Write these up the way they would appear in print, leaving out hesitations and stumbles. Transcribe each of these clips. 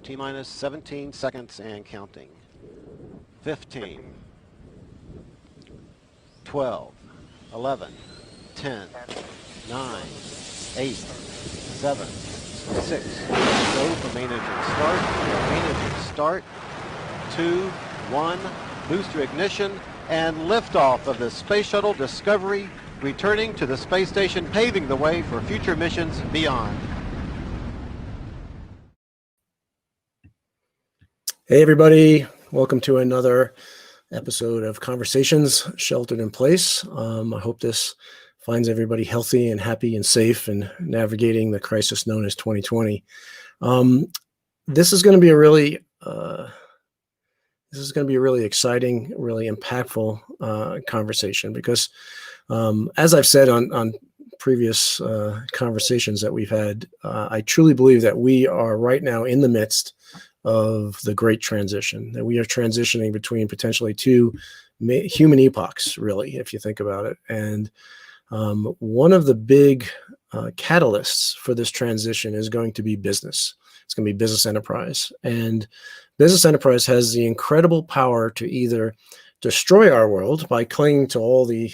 T-minus 17 seconds and counting. 15, 12, 11, 10, 9, 8, 7, 6. Go for main engine start. Main engine start. 2, 1. Booster ignition and liftoff of the Space Shuttle Discovery, returning to the space station, paving the way for future missions beyond. Hey everybody, welcome to another episode of Conversations Sheltered in Place. I hope this finds everybody healthy and happy and safe and navigating the crisis known as 2020. This is going to be a really exciting, really impactful conversation because, as I've said on previous conversations that we've had, I truly believe that we are right now in the midst of the great transition, that we are transitioning between potentially two human epochs, really, if you think about it. And one of the big catalysts for this transition is going to be business. It's going to be business enterprise. And business enterprise has the incredible power to either destroy our world by clinging to all the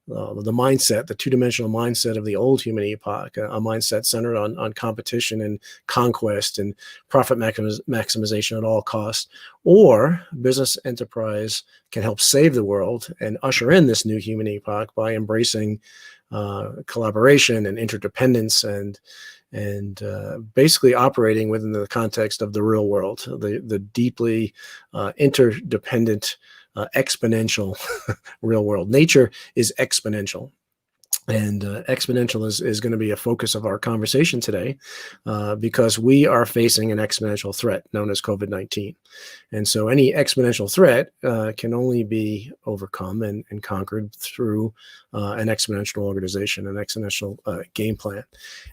mindset, the two-dimensional mindset of the old human epoch, a mindset centered on competition and conquest and profit maximization at all costs. Or business enterprise can help save the world and usher in this new human epoch by embracing collaboration and interdependence and basically operating within the context of the real world, the deeply interdependent, exponential real world. Nature is exponential. And exponential is going to be a focus of our conversation today because we are facing an exponential threat known as COVID-19. And so any exponential threat can only be overcome and conquered through an exponential organization, an exponential game plan.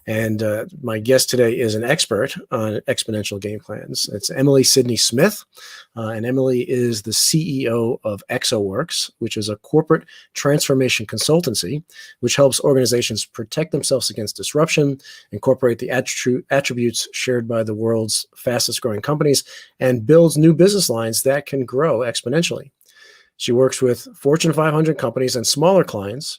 And my guest today is an expert on exponential game plans. It's Emilie Sydney-Smith. And Emilie is the CEO of ExO Works, which is a corporate transformation consultancy, which helps organizations protect themselves against disruption, incorporate the attributes shared by the world's fastest growing companies, and builds new business lines that can grow exponentially. She works with Fortune 500 companies and smaller clients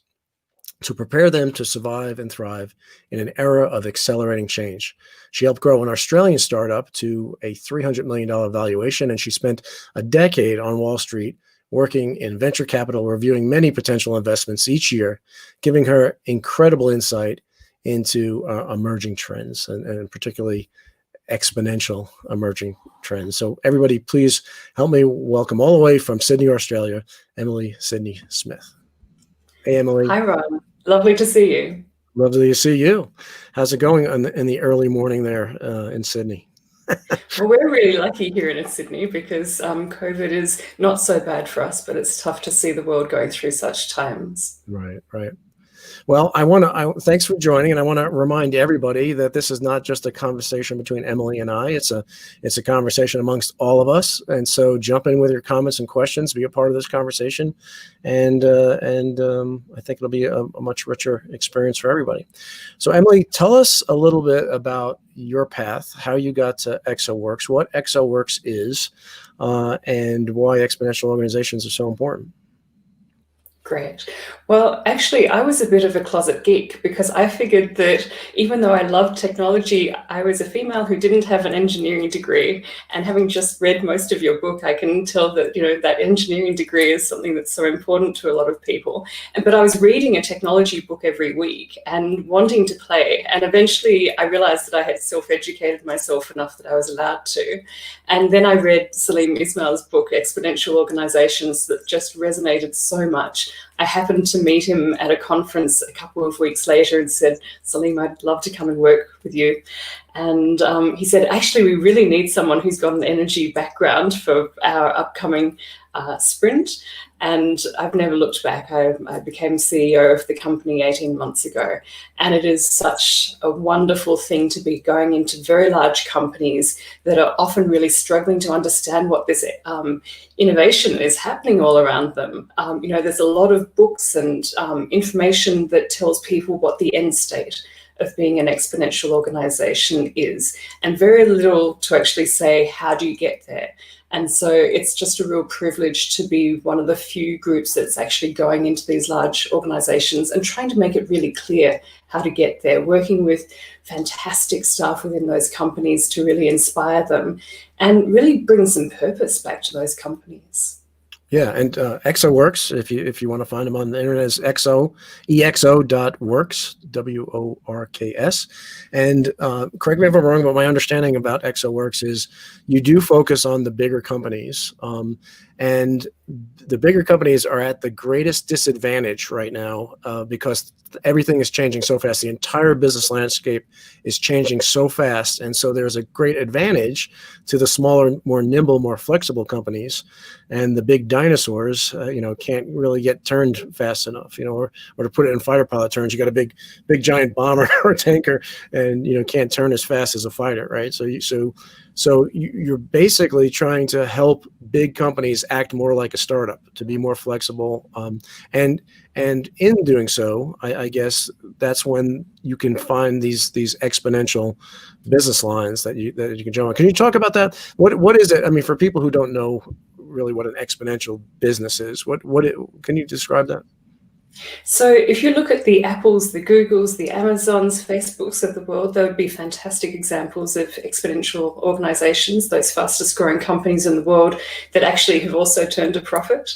to prepare them to survive and thrive in an era of accelerating change. She helped grow an Australian startup to a $300 million valuation, and she spent a decade on Wall Street working in venture capital, reviewing many potential investments each year, giving her incredible insight into emerging trends and particularly exponential emerging trends. So everybody, please help me welcome all the way from Sydney, Australia, Emilie Sydney-Smith. Hey, Emilie. Hi, Ron. Lovely to see you. Lovely to see you. How's it going in the early morning there in Sydney? Well, we're really lucky here in Sydney because COVID is not so bad for us, but it's tough to see the world going through such times. Right. Well, thanks for joining, and I want to remind everybody that this is not just a conversation between Emilie and I. It's a conversation amongst all of us, and so jump in with your comments and questions, be a part of this conversation, and I think it'll be a much richer experience for everybody. So, Emilie, tell us a little bit about your path, how you got to ExO Works, what ExO Works is, and why exponential organizations are so important. Great. Well, actually, I was a bit of a closet geek because I figured that even though I loved technology, I was a female who didn't have an engineering degree. And having just read most of your book, I can tell that, that engineering degree is something that's so important to a lot of people. But I was reading a technology book every week and wanting to play. And eventually I realized that I had self-educated myself enough that I was allowed to. And then I read Salim Ismail's book, Exponential Organizations, that just resonated so much. I happened to meet him at a conference a couple of weeks later and said, Salim, I'd love to come and work with you. And he said, actually, we really need someone who's got an energy background for our upcoming sprint. And I've never looked back. I became CEO of the company 18 months ago. And it is such a wonderful thing to be going into very large companies that are often really struggling to understand what this innovation is happening all around them. There's a lot of books and information that tells people what the end state of being an exponential organization is, and very little to actually say, how do you get there? And so it's just a real privilege to be one of the few groups that's actually going into these large organizations and trying to make it really clear how to get there, working with fantastic staff within those companies to really inspire them and really bring some purpose back to those companies. Yeah, and ExO Works, if you want to find them on the internet, is exo.works, WORKS. And correct me if I'm wrong, but my understanding about ExO Works is you do focus on the bigger companies, and the bigger companies are at the greatest disadvantage right now because everything is changing so fast. The entire business landscape is changing so fast, and so there's a great advantage to the smaller, more nimble, more flexible companies, and the big dinosaurs, can't really get turned fast enough, or to put it in fighter pilot terms, you got a big giant bomber or tanker, and can't turn as fast as a fighter, right? So you're basically trying to help big companies act more like a startup, to be more flexible, and in doing so, I guess that's when you can find these exponential business lines that you can jump on. Can you talk about that? What is it? I mean, for people who don't know really what an exponential business is, can you describe that? So if you look at the Apples, the Googles, the Amazons, Facebooks of the world, they would be fantastic examples of exponential organizations, those fastest growing companies in the world that actually have also turned a profit.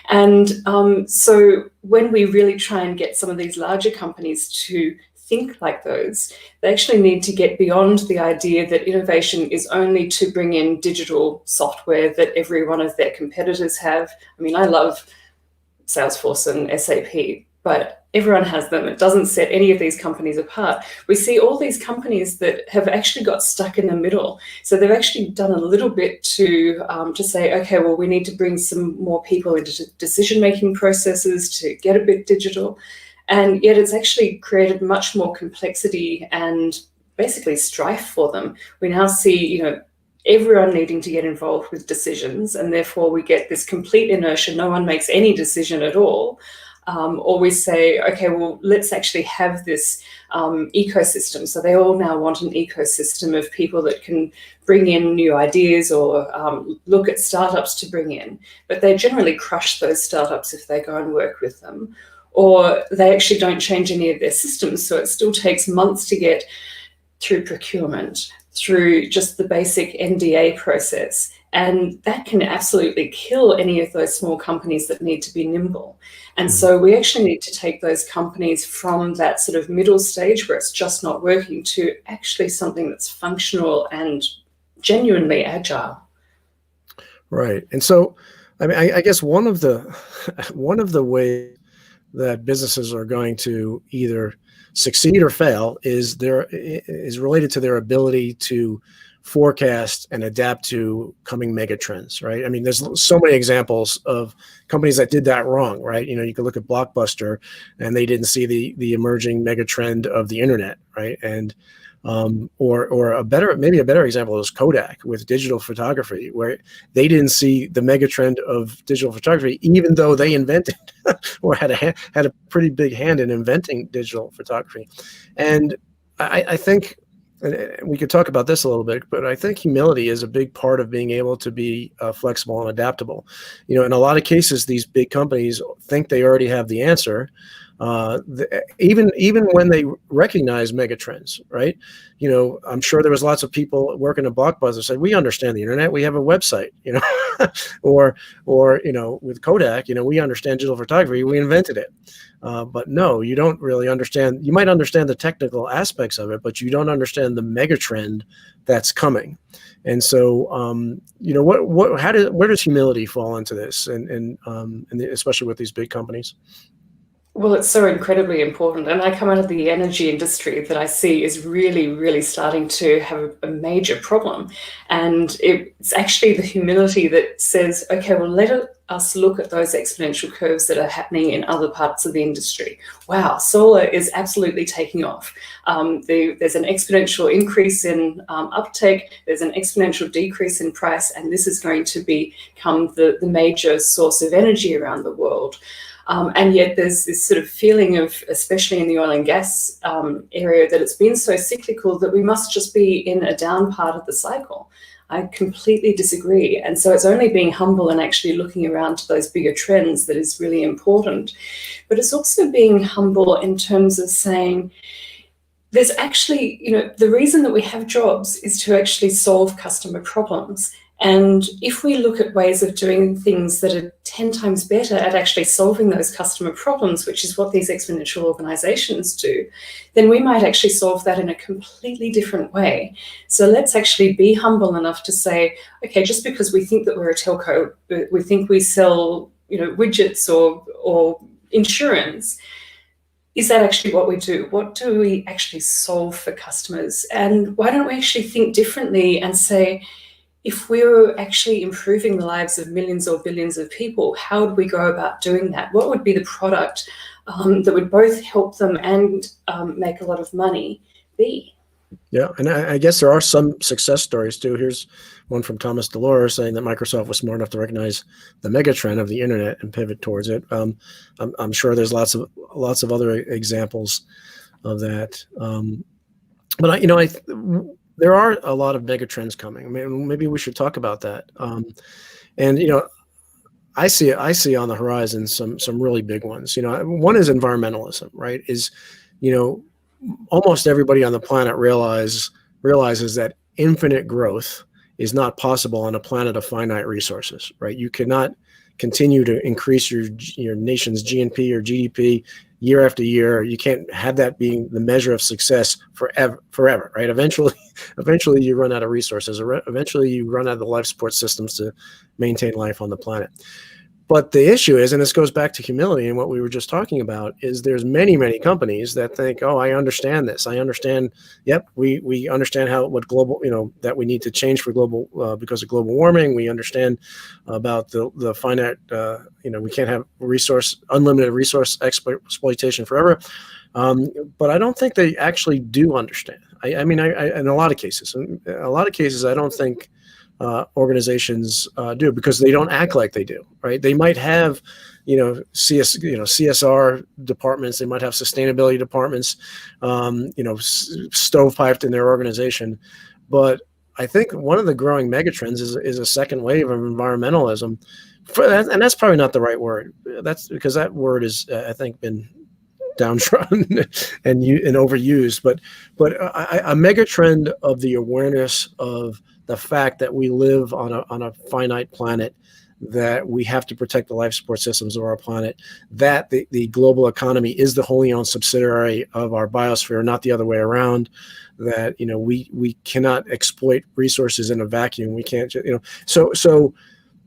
And so when we really try and get some of these larger companies to think like those, they actually need to get beyond the idea that innovation is only to bring in digital software that every one of their competitors have. I mean, I love Salesforce and SAP, but everyone has them. It doesn't set any of these companies apart. We see all these companies that have actually got stuck in the middle. So they've actually done a little bit to say, okay, well, we need to bring some more people into decision-making processes to get a bit digital. And yet it's actually created much more complexity and basically strife for them. We now see, everyone needing to get involved with decisions, and therefore we get this complete inertia. No one makes any decision at all. Or we say, okay, well, let's actually have this ecosystem. So they all now want an ecosystem of people that can bring in new ideas or look at startups to bring in. But they generally crush those startups if they go and work with them. Or they actually don't change any of their systems. So it still takes months to get through procurement, through just the basic NDA process. And that can absolutely kill any of those small companies that need to be nimble. And so we actually need to take those companies from that sort of middle stage where it's just not working to actually something that's functional and genuinely agile. Right. And so, I mean, I guess one of the ways that businesses are going to either succeed or fail is related to their ability to forecast and adapt to coming megatrends, right? I mean, there's so many examples of companies that did that wrong, right? You could look at Blockbuster and they didn't see the emerging megatrend of the internet, right? And or maybe a better example is Kodak with digital photography, where they didn't see the megatrend of digital photography, even though they invented or had a pretty big hand in inventing digital photography. And I think, and we could talk about this a little bit, but I think humility is a big part of being able to be flexible and adaptable. In a lot of cases, these big companies think they already have the answer. Even when they recognize megatrends, right? I'm sure there was lots of people working at Blockbuster said, we understand the internet, we have a website, or with Kodak, we understand digital photography, we invented it. But no, you don't really understand. You might understand the technical aspects of it, but you don't understand the megatrend that's coming. And so, where does humility fall into this, and especially with these big companies? Well, it's so incredibly important. And I come out of the energy industry that I see is really, really starting to have a major problem. And it's actually the humility that says, okay, well, let us look at those exponential curves that are happening in other parts of the industry. Wow, solar is absolutely taking off. There's an exponential increase in uptake. There's an exponential decrease in price. And this is going to become the major source of energy around the world. And yet there's this sort of feeling of, especially in the oil and gas area, that it's been so cyclical that we must just be in a down part of the cycle. I completely disagree. And so it's only being humble and actually looking around to those bigger trends that is really important. But it's also being humble in terms of saying, there's actually, the reason that we have jobs is to actually solve customer problems. And if we look at ways of doing things that are 10 times better at actually solving those customer problems, which is what these exponential organizations do, then we might actually solve that in a completely different way. So let's actually be humble enough to say, okay, just because we think that we're a telco, we think we sell, widgets or insurance, is that actually what we do? What do we actually solve for customers? And why don't we actually think differently and say, if we were actually improving the lives of millions or billions of people, how would we go about doing that? What would be the product that would both help them and make a lot of money be? Yeah, and I guess there are some success stories too. Here's one from Thomas Delore saying that Microsoft was smart enough to recognize the megatrend of the internet and pivot towards it. I'm sure there's lots of other examples of that. But there are a lot of megatrends coming. I mean, maybe we should talk about that. I see on the horizon some really big ones. One is environmentalism, right? Almost everybody on the planet realizes that infinite growth is not possible on a planet of finite resources, right? You cannot continue to increase your nation's GNP or GDP year after year. You can't have that being the measure of success forever, right? Eventually you run out of resources, or eventually you run out of the life support systems to maintain life on the planet. But the issue is, and this goes back to humility and what we were just talking about, is there's many, many companies that think, oh, I understand this. I understand. Yep, we understand what global, that we need to change for global because of global warming. We understand about the finite, we can't have unlimited resource exploitation forever. But I don't think they actually do understand. I mean, in a lot of cases, I don't think organizations do, because they don't act like they do, right? They might have, CSR departments, they might have sustainability departments, stovepiped in their organization. But I think one of the growing megatrends is a second wave of environmentalism. And that's probably not the right word. That's because that word is, I think, been downtrodden and overused. But a megatrend of the awareness of the fact that we live on a finite planet, that we have to protect the life support systems of our planet, that the global economy is the wholly owned subsidiary of our biosphere, not the other way around, that we cannot exploit resources in a vacuum. We can't, so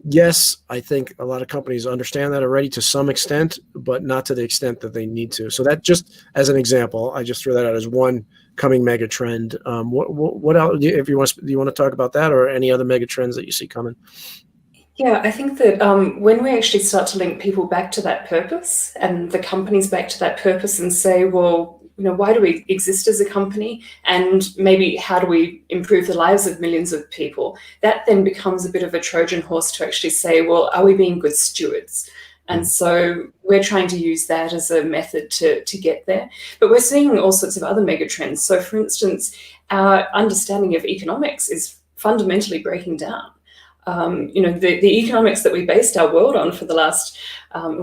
yes, I think a lot of companies understand that already to some extent, but not to the extent that they need to. So that, just as an example, I just threw that out as one coming mega trend. What else, if you want to talk about that, or any other mega trends that you see coming? Yeah, I think that when we actually start to link people back to that purpose, and the companies back to that purpose, and say, well, why do we exist as a company? And maybe how do we improve the lives of millions of people? That then becomes a bit of a Trojan horse to actually say, well, are we being good stewards? And so we're trying to use that as a method to get there. But we're seeing all sorts of other megatrends. So for instance, our understanding of economics is fundamentally breaking down. The economics that we based our world on for the last,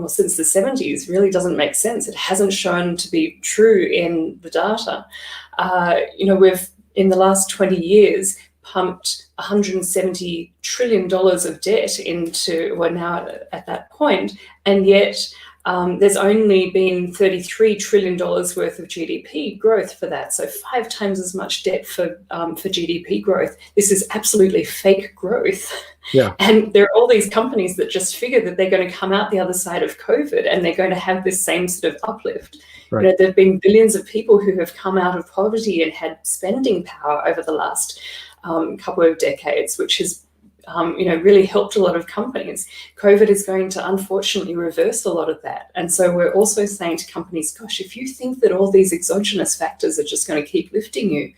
since the 70s, really doesn't make sense. It hasn't shown to be true in the data. We've, in the last 20 years, pumped $170 trillion of debt into, we're now at that point, and yet there's only been $33 trillion worth of GDP growth for that. So 5 times as much debt for GDP growth. This is absolutely fake growth. Yeah. And there are all these companies that just figure that they're going to come out the other side of COVID and they're going to have this same sort of uplift. Right. There have been billions of people who have come out of poverty and had spending power over the last couple of decades, which has really helped a lot of companies. COVID is going to unfortunately reverse a lot of that. And so we're also saying to companies, gosh, if you think that all these exogenous factors are just going to keep lifting you,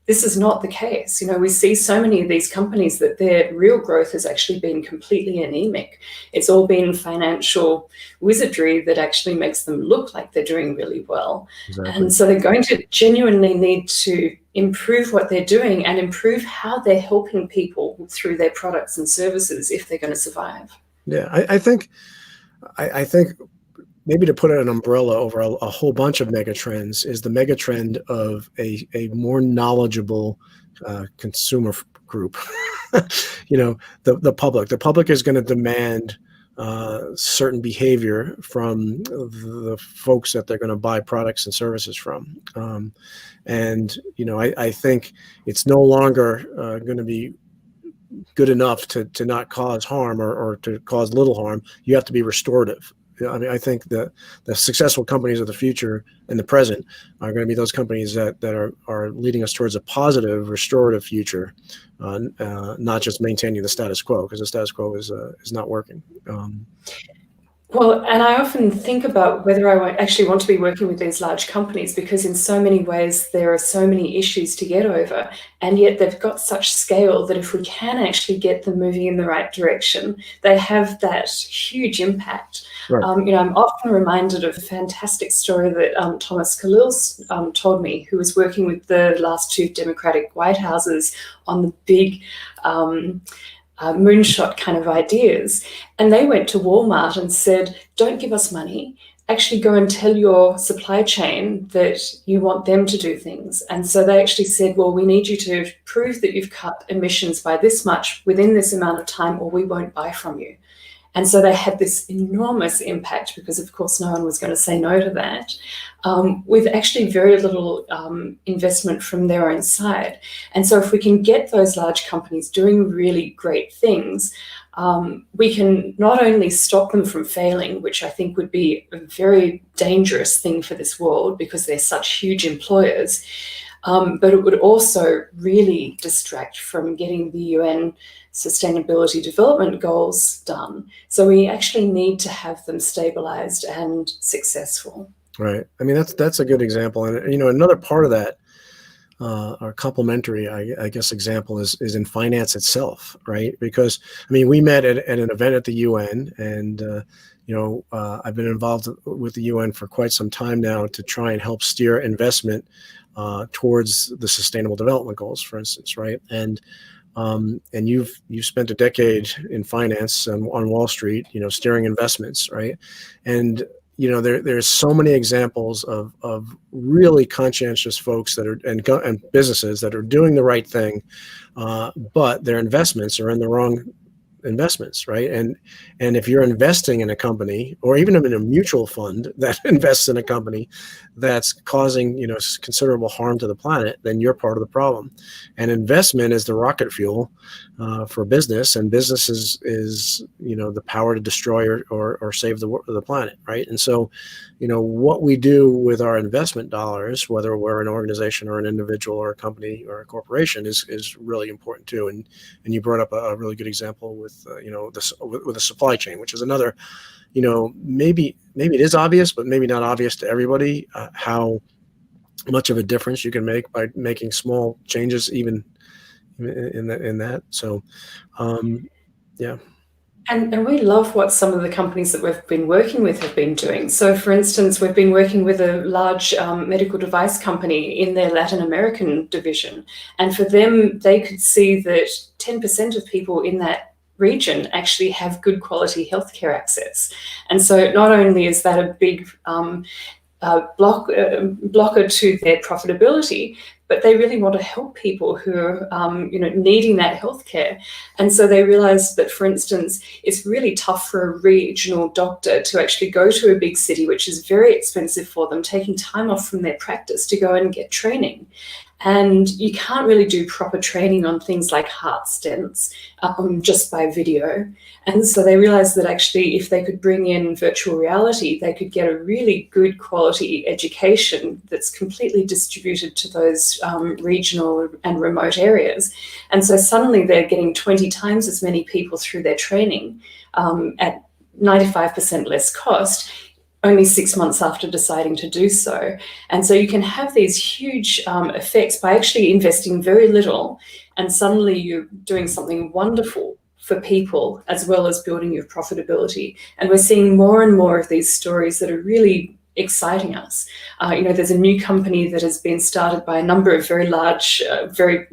this is not the case. We see so many of these companies that their real growth has actually been completely anemic. It's all been financial wizardry that actually makes them look like they're doing really well. Exactly. And so they're going to genuinely need to improve what they're doing and improve how they're helping people through their products and services if they're going to survive. Yeah, I think maybe to put an umbrella over a whole bunch of megatrends is the megatrend of a more knowledgeable consumer group. The public. The public is going to demand certain behavior from the folks that they're going to buy products and services from. I think it's no longer going to be good enough to not cause harm or to cause little harm. You have to be restorative. I think the successful companies of the future and the present are going to be those companies that are leading us towards a positive, restorative future, not just maintaining the status quo, because the status quo is not working. Well, and I often think about whether I actually want to be working with these large companies, because in so many ways there are so many issues to get over, and yet they've got such scale that if we can actually get them moving in the right direction, they have that huge impact. Right. I'm often reminded of a fantastic story that Thomas Khalil told me, who was working with the last two Democratic White Houses on the big moonshot kind of ideas. And they went to Walmart and said, don't give us money. Actually go and tell your supply chain that you want them to do things. And so they actually said, well, we need you to prove that you've cut emissions by this much within this amount of time, or we won't buy from you. And so they had this enormous impact, because of course no one was going to say no to that, with actually very little investment from their own side. And so if we can get those large companies doing really great things, we can not only stop them from failing, which I think would be a very dangerous thing for this world because they're such huge employers, but it would also really distract from getting the UN Sustainability Development Goals done. So we actually need to have them stabilized and successful. Right. I mean, that's a good example. And, another part of that, our complementary, I guess, example is in finance itself, right? Because, we met at an event at the UN, and, I've been involved with the UN for quite some time now to try and help steer investment towards the Sustainable Development Goals, for instance, right? And you've spent a decade in finance on Wall Street, steering investments, right? And there's so many examples of really conscientious folks that are and businesses that are doing the right thing, but their investments are in the wrong investments, right? And if you're investing in a company, or even in a mutual fund that invests in a company that's causing considerable harm to the planet, then you're part of the problem. And investment is the rocket fuel for business, and business is the power to destroy or save the planet, right? And so what we do with our investment dollars, whether we're an organization or an individual or a company or a corporation, is really important too. And you brought up a really good example with with a supply chain, which is another, maybe it is obvious, but maybe not obvious to everybody, how much of a difference you can make by making small changes, even in that. So, yeah. And we love what some of the companies that we've been working with have been doing. So, for instance, we've been working with a large medical device company in their Latin American division. And for them, they could see that 10% of people in that region actually have good quality healthcare access. And so not only is that a big blocker to their profitability, but they really want to help people who are, needing that healthcare. And so they realized that, for instance, it's really tough for a regional doctor to actually go to a big city, which is very expensive for them, taking time off from their practice to go and get training. And you can't really do proper training on things like heart stents just by video. And so they realized that actually if they could bring in virtual reality, they could get a really good quality education that's completely distributed to those regional and remote areas. And so suddenly they're getting 20 times as many people through their training at 95% less cost, only 6 months after deciding to do so. And so you can have these huge effects by actually investing very little, and suddenly you're doing something wonderful for people as well as building your profitability. And we're seeing more and more of these stories that are really exciting us. There's a new company that has been started by a number of very large, very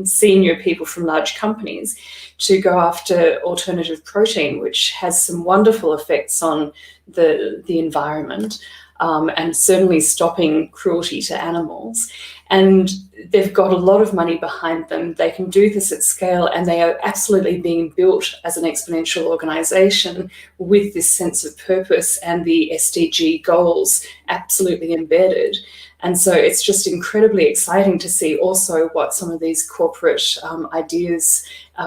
senior people from large companies to go after alternative protein, which has some wonderful effects on the environment, and certainly stopping cruelty to animals. And they've got a lot of money behind them. They can do this at scale, and they are absolutely being built as an exponential organization with this sense of purpose and the SDG goals absolutely embedded. And so it's just incredibly exciting to see also what some of these corporate ideas,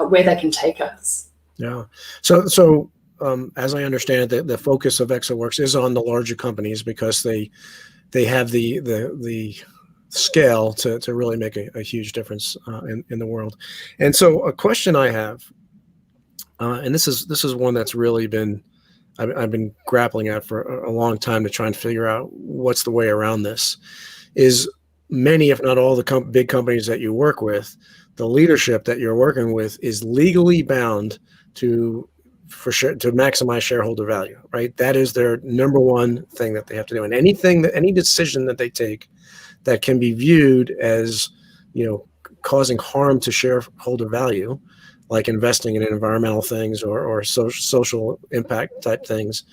where they can take us. Yeah. So as I understand it, the focus of ExO Works is on the larger companies because they have the scale to really make a huge difference in the world. And so a question I have, and this is one that's really I've been grappling at for a long time to try and figure out what's the way around this, is many, if not all, the big companies that you work with, the leadership that you're working with is legally bound to maximize shareholder value, right? That is their number one thing that they have to do. And any decision that they take that can be viewed as, causing harm to shareholder value, like investing in environmental things or social impact type things,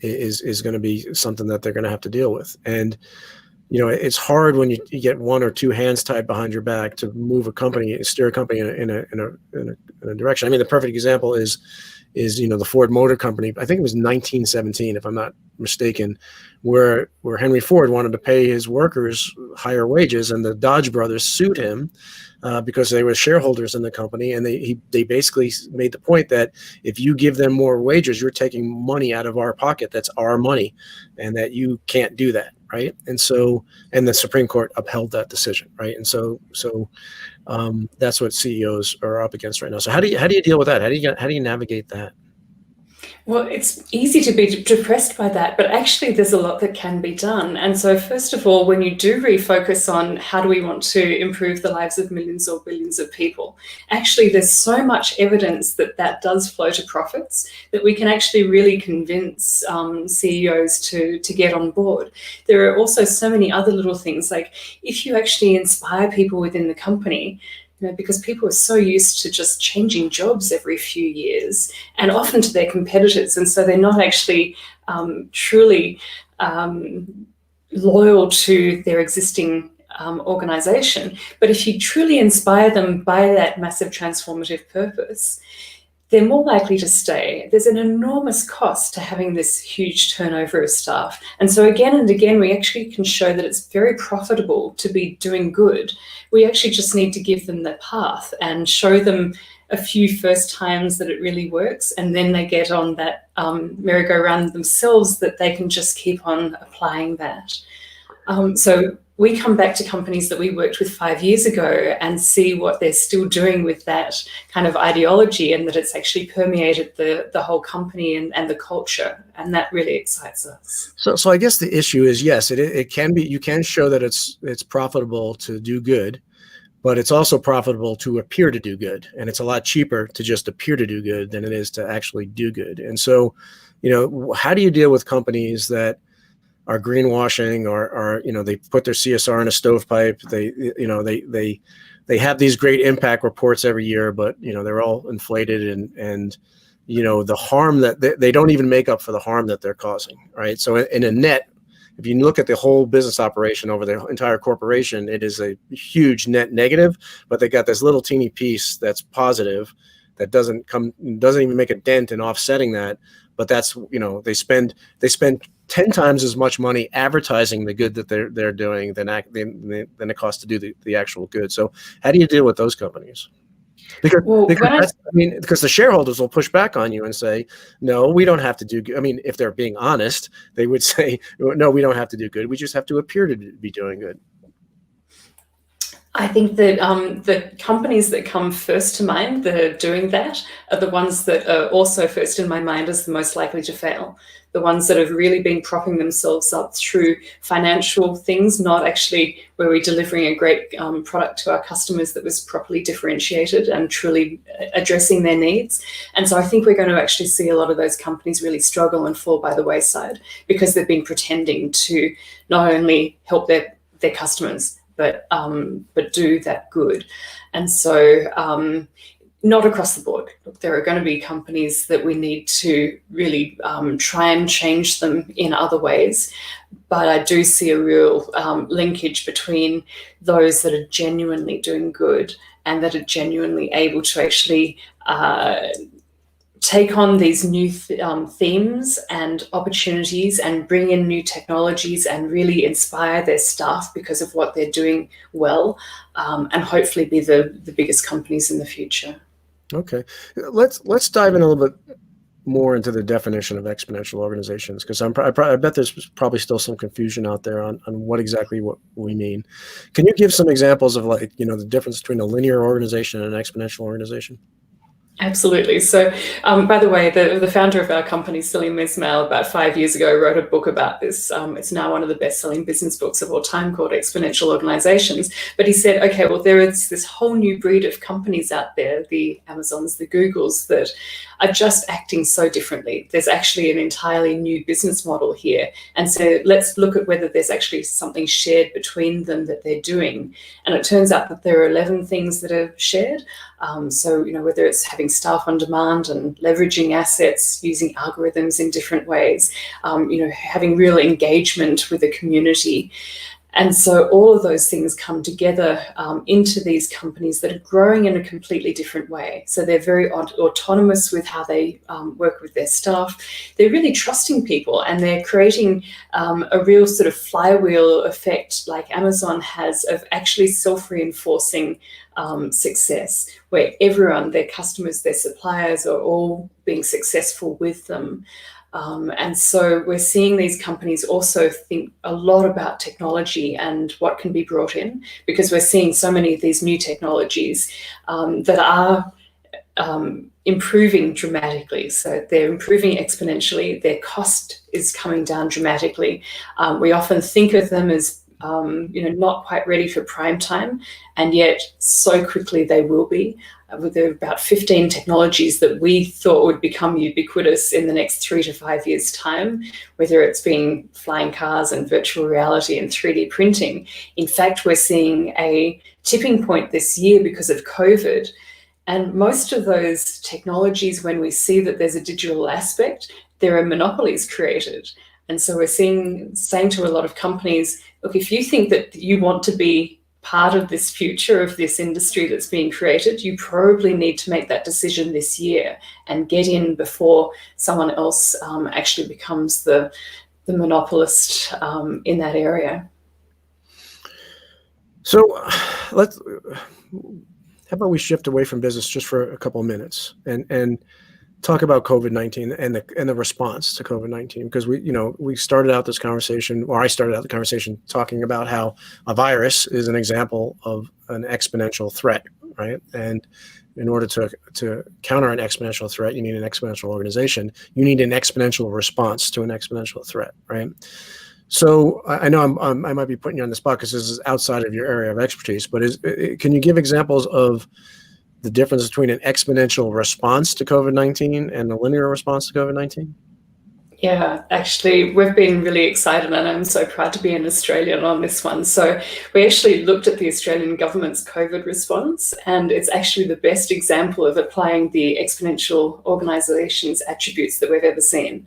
is going to be something that they're going to have to deal with. And it's hard when you get one or two hands tied behind your back to move steer a company in a direction. I mean, the perfect example is the Ford Motor Company. I think it was 1917, if I'm not mistaken, where Henry Ford wanted to pay his workers higher wages, and the Dodge brothers sued him because they were shareholders in the company, and they basically made the point that if you give them more wages, you're taking money out of our pocket. That's our money, and that you can't do that, right? And the Supreme Court upheld that decision, right? And so that's what CEOs are up against right now. So how do you deal with that? How do you navigate that? Well, it's easy to be depressed by that, but actually there's a lot that can be done. And so first of all, when you do refocus on how do we want to improve the lives of millions or billions of people, actually there's so much evidence that does flow to profits that we can actually really convince CEOs to get on board. There are also so many other little things, like if you actually inspire people within the company, because people are so used to just changing jobs every few years and often to their competitors. And so they're not actually truly loyal to their existing organization. But if you truly inspire them by that massive transformative purpose, they're more likely to stay. There's an enormous cost to having this huge turnover of staff. And so again and again, we actually can show that it's very profitable to be doing good. We actually just need to give them the path and show them a few first times that it really works. And then they get on that merry-go-round themselves, that they can just keep on applying that. So we come back to companies that we worked with 5 years ago and see what they're still doing with that kind of ideology, and that it's actually permeated the whole company and the culture. And that really excites us. So I guess the issue is, yes, it can be, you can show that it's profitable to do good, but it's also profitable to appear to do good. And it's a lot cheaper to just appear to do good than it is to actually do good. And so, how do you deal with companies that are greenwashing or they put their CSR in a stovepipe? They have these great impact reports every year, but they're all inflated and the harm that they don't even make up for the harm that they're causing, right? So in a net, if you look at the whole business operation over the entire corporation, it is a huge net negative, but they got this little teeny piece that's positive that doesn't even make a dent in offsetting that. But that's, they spend 10 times as much money advertising the good that they're doing than it costs to do the actual good. So how do you deal with those companies? Because the shareholders will push back on you and say, no, we don't have to do good. I mean, if they're being honest, they would say, no, we don't have to do good. We just have to appear to be doing good. I think that the companies that come first to mind that are doing that are the ones that are also first in my mind as the most likely to fail. The ones that have really been propping themselves up through financial things, not actually where we're delivering a great product to our customers that was properly differentiated and truly addressing their needs. And so I think we're going to actually see a lot of those companies really struggle and fall by the wayside because they've been pretending to not only help their customers, but do that good. And so not across the board. Look, there are going to be companies that we need to really try and change them in other ways. But I do see a real linkage between those that are genuinely doing good and that are genuinely able to actually take on these new themes and opportunities and bring in new technologies and really inspire their staff because of what they're doing well, and hopefully be the biggest companies in the future. Okay, let's dive in a little bit more into the definition of exponential organizations, because I bet there's probably still some confusion out there on what exactly what we mean. Can you give some examples of, like, the difference between a linear organization and an exponential organization? Absolutely. So, by the way, the founder of our company, Salim Ismail, about 5 years ago, wrote a book about this. It's now one of the best-selling business books of all time, called Exponential Organizations. But he said, okay, well, there is this whole new breed of companies out there, the Amazons, the Googles, that are just acting so differently. There's actually an entirely new business model here. And so let's look at whether there's actually something shared between them that they're doing. And it turns out that there are 11 things that are shared. So, whether it's having staff on demand and leveraging assets, using algorithms in different ways, having real engagement with the community. And so all of those things come together into these companies that are growing in a completely different way. So they're very autonomous with how they work with their staff. They're really trusting people, and they're creating a real sort of flywheel effect like Amazon has of actually self-reinforcing success, where everyone, their customers, their suppliers, are all being successful with them. And so we're seeing these companies also think a lot about technology and what can be brought in, because we're seeing so many of these new technologies that are improving dramatically. So they're improving exponentially. Their cost is coming down dramatically. We often think of them as not quite ready for prime time, and yet so quickly they will be. There are about 15 technologies that we thought would become ubiquitous in the next 3 to 5 years' time, whether it's being flying cars and virtual reality and 3D printing. In fact, we're seeing a tipping point this year because of COVID. And most of those technologies, when we see that there's a digital aspect, there are monopolies created. And so we're saying to a lot of companies, look, if you think that you want to be part of this future of this industry that's being created, you probably need to make that decision this year and get in before someone else actually becomes the monopolist in that area. So how about we shift away from business just for a couple of minutes and talk about COVID-19 and the response to COVID-19, because we started out this conversation, or I started out the conversation talking about how a virus is an example of an exponential threat, right? And in order to counter an exponential threat, you need an exponential organization. You need an exponential response to an exponential threat, right? So I know I might be putting you on the spot because this is outside of your area of expertise, but can you give examples of the difference between an exponential response to COVID-19 and a linear response to COVID-19? Yeah, actually, we've been really excited, and I'm so proud to be an Australian on this one. So we actually looked at the Australian government's COVID response, and it's actually the best example of applying the exponential organisation's attributes that we've ever seen.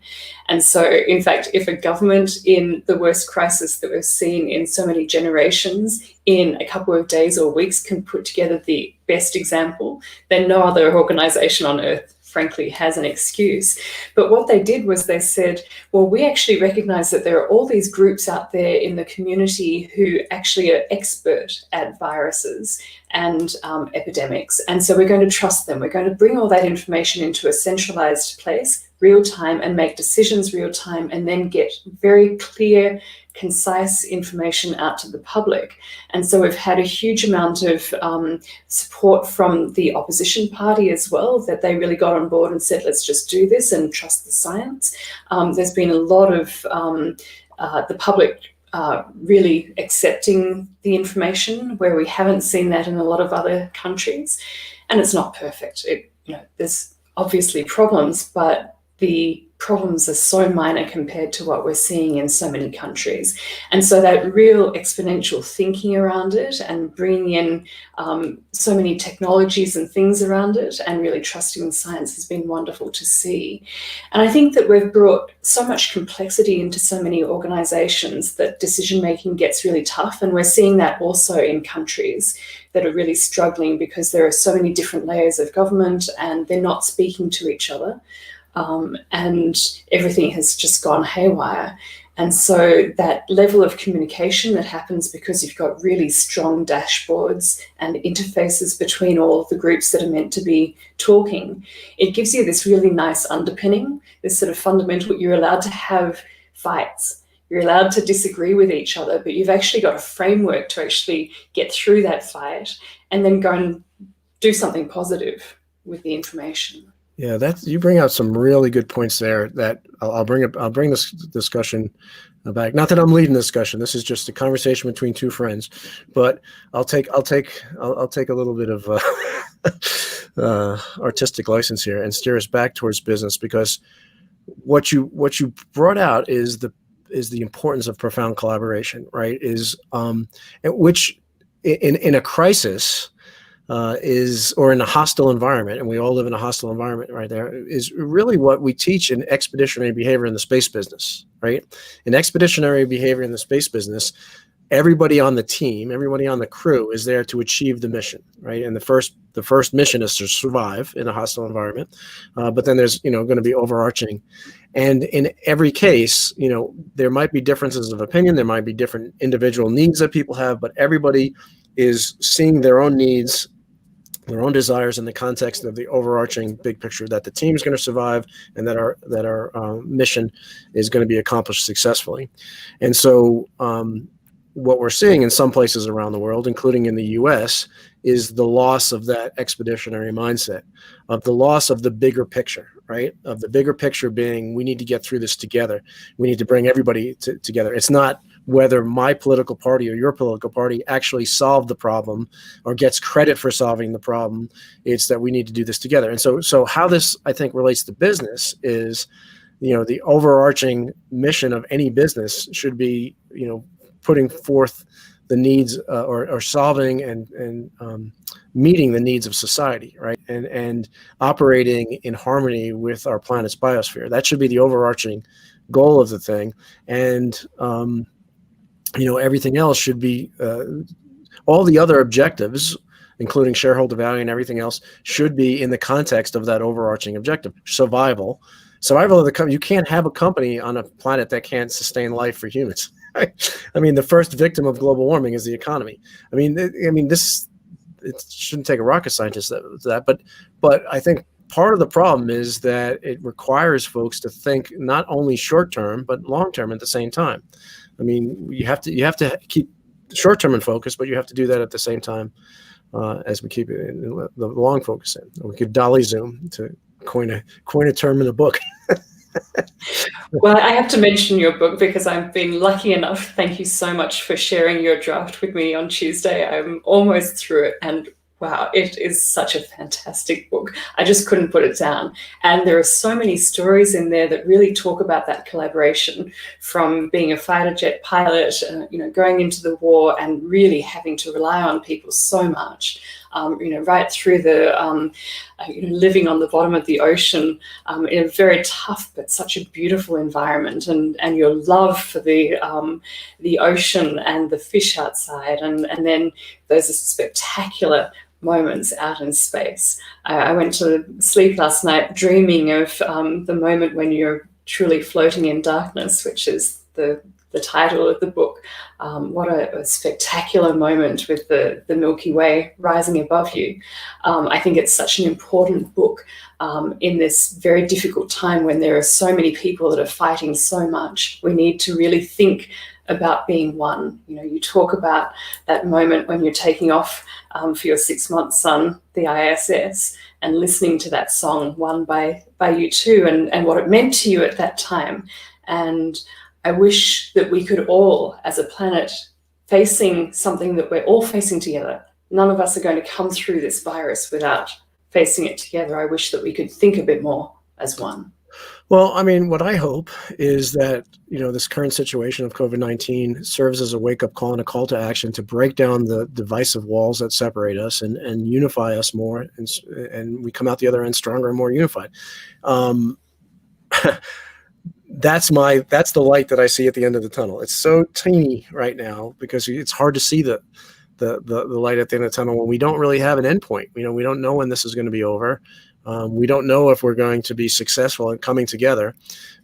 And so, in fact, if a government in the worst crisis that we've seen in so many generations in a couple of days or weeks can put together the best example, then no other organisation on earth frankly has an excuse. But what they did was they said, well, we actually recognize that there are all these groups out there in the community who actually are expert at viruses and epidemics. And so we're going to trust them. We're going to bring all that information into a centralized place, real time, and make decisions real time, and then get very clear concise information out to the public. And so we've had a huge amount of support from the opposition party as well, that they really got on board and said, let's just do this and trust the science. There's been a lot of the public really accepting the information, where we haven't seen that in a lot of other countries. And it's not perfect. There's obviously problems, but the problems are so minor compared to what we're seeing in so many countries. And so that real exponential thinking around it, and bringing in so many technologies and things around it, and really trusting science, has been wonderful to see. And I think that we've brought so much complexity into so many organizations that decision-making gets really tough. And we're seeing that also in countries that are really struggling, because there are so many different layers of government and they're not speaking to each other. And everything has just gone haywire. And so that level of communication that happens because you've got really strong dashboards and interfaces between all of the groups that are meant to be talking, it gives you this really nice underpinning, this sort of fundamental. You're allowed to have fights, you're allowed to disagree with each other, but you've actually got a framework to actually get through that fight and then go and do something positive with the information. Yeah, you bring out some really good points there that I'll bring this discussion back. Not that I'm leading the discussion. This is just a conversation between two friends, but I'll take a little bit of artistic license here and steer us back towards business, because what you brought out is the importance of profound collaboration, right? Which in a crisis, or in a hostile environment, and we all live in a hostile environment right there, is really what we teach in expeditionary behavior in the space business, right? In expeditionary behavior in the space business, everybody on the team, everybody on the crew is there to achieve the mission, right? And the first mission is to survive in a hostile environment, but then there's going to be overarching. And in every case, there might be differences of opinion, there might be different individual needs that people have, but everybody is seeing their own needs, their own desires in the context of the overarching big picture, that the team is going to survive and that our mission is going to be accomplished successfully. And so what we're seeing in some places around the world, including in the US, is the loss of that expeditionary mindset, of the loss of the bigger picture, right? Of the bigger picture being, we need to get through this together. We need to bring everybody together. It's not whether my political party or your political party actually solved the problem or gets credit for solving the problem. It's that we need to do this together. And so how this, I think, relates to business is, the overarching mission of any business should be, putting forth the needs or solving and meeting the needs of society, right? And operating in harmony with our planet's biosphere. That should be the overarching goal of the thing. And everything else should be, all the other objectives, including shareholder value and everything else, should be in the context of that overarching objective: survival of the company. You can't have a company on a planet that can't sustain life for humans. Right? I mean, the first victim of global warming is the economy. It shouldn't take a rocket scientist to that, but I think part of the problem is that it requires folks to think not only short term but long term at the same time. I mean, you have to keep short term in focus, but you have to do that at the same time as we keep it in the long focus in. We could dolly zoom, to coin a term in the book. Well, I have to mention your book because I've been lucky enough. Thank you so much for sharing your draft with me on Tuesday. I'm almost through it, and wow, it is such a fantastic book. I just couldn't put it down. And there are so many stories in there that really talk about that collaboration, from being a fighter jet pilot, going into the war and really having to rely on people so much. Right through the living on the bottom of the ocean in a very tough but such a beautiful environment, and your love for the ocean and the fish outside, and then those spectacular moments out in space. I went to sleep last night dreaming of the moment when you're truly floating in darkness, which is the title of the book. What a spectacular moment with the Milky Way rising above you. I think it's such an important book in this very difficult time when there are so many people that are fighting so much. We need to really think about being one. You talk about that moment when you're taking off for your 6-month son, the ISS, and listening to that song, One by U2, and what it meant to you at that time. And I wish that we could all, as a planet, facing something that we're all facing together. None of us are going to come through this virus without facing it together. I wish that we could think a bit more as one. Well, I mean, what I hope is that, this current situation of COVID-19 serves as a wake-up call and a call to action to break down the divisive walls that separate us and unify us more, and we come out the other end stronger and more unified. That's the light that I see at the end of the tunnel. It's so tiny right now because it's hard to see the light at the end of the tunnel when we don't really have an endpoint. We don't know when this is going to be over. We don't know if we're going to be successful in coming together.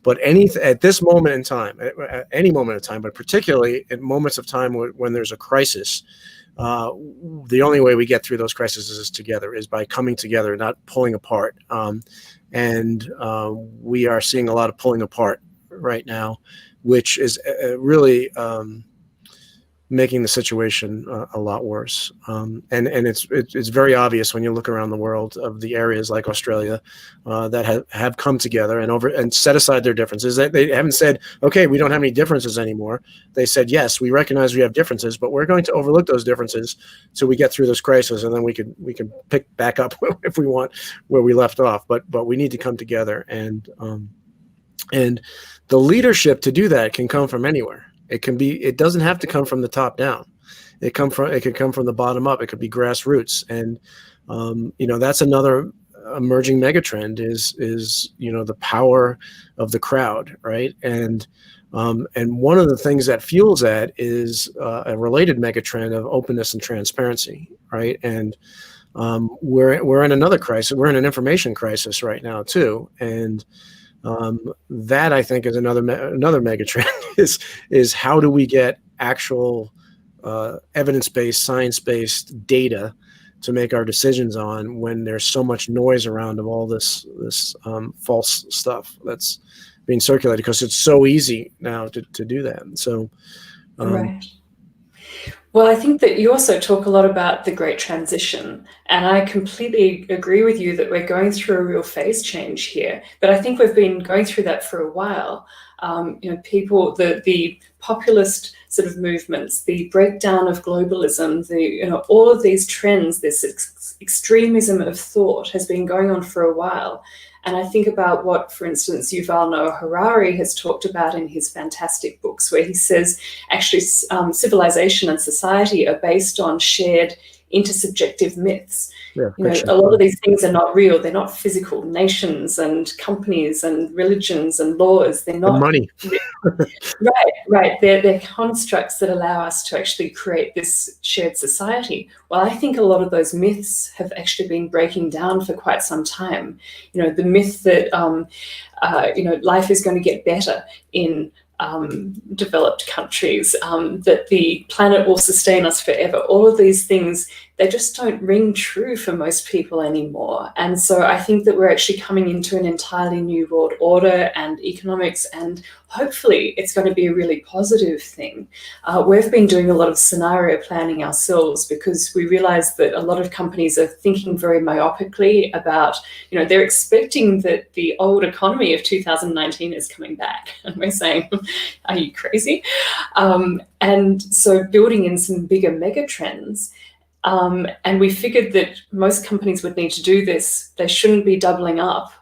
But at this moment in time, at any moment of time, but particularly at moments of time when there's a crisis, the only way we get through those crises is together, is by coming together, not pulling apart. And we are seeing a lot of pulling apart right now, which is really making the situation a lot worse. And it's very obvious when you look around the world of the areas like Australia that have come together and set aside their differences. They haven't said, okay, we don't have any differences anymore. They said, yes, we recognize we have differences, but we're going to overlook those differences till we get through this crisis, and then we can pick back up if we want where we left off. But we need to come together, and the leadership to do that can come from anywhere. It doesn't have to come from the top down. It could come from the bottom up. It could be grassroots. And, that's another emerging megatrend is the power of the crowd. Right. And one of the things that fuels that is a related megatrend of openness and transparency. Right. And we're in another crisis. We're in an information crisis right now, too. And that, I think, is another megatrend is how do we get actual evidence-based, science-based data to make our decisions on when there's so much noise around of all this false stuff that's being circulated, because it's so easy now to do that. And so, right. Well, I think that you also talk a lot about the great transition, and I completely agree with you that we're going through a real phase change here. But I think we've been going through that for a while. People, the populist sort of movements, the breakdown of globalism, all of these trends, this extremism of thought has been going on for a while. And I think about what, for instance, Yuval Noah Harari has talked about in his fantastic books, where he says actually civilization and society are based on shared intersubjective myths. Yeah, a lot of these things are not real. They're not physical. Nations and companies and religions and laws, they're not. The money. Right. They're constructs that allow us to actually create this shared society. Well, I think a lot of those myths have actually been breaking down for quite some time. The myth that, life is going to get better in developed countries, that the planet will sustain us forever. All of these things, they just don't ring true for most people anymore. And so I think that we're actually coming into an entirely new world order and economics, and hopefully it's going to be a really positive thing. We've been doing a lot of scenario planning ourselves because we realize that a lot of companies are thinking very myopically about, they're expecting that the old economy of 2019 is coming back. And we're saying, are you crazy? And so building in some bigger mega trends. And we figured that most companies would need to do this. They shouldn't be doubling up.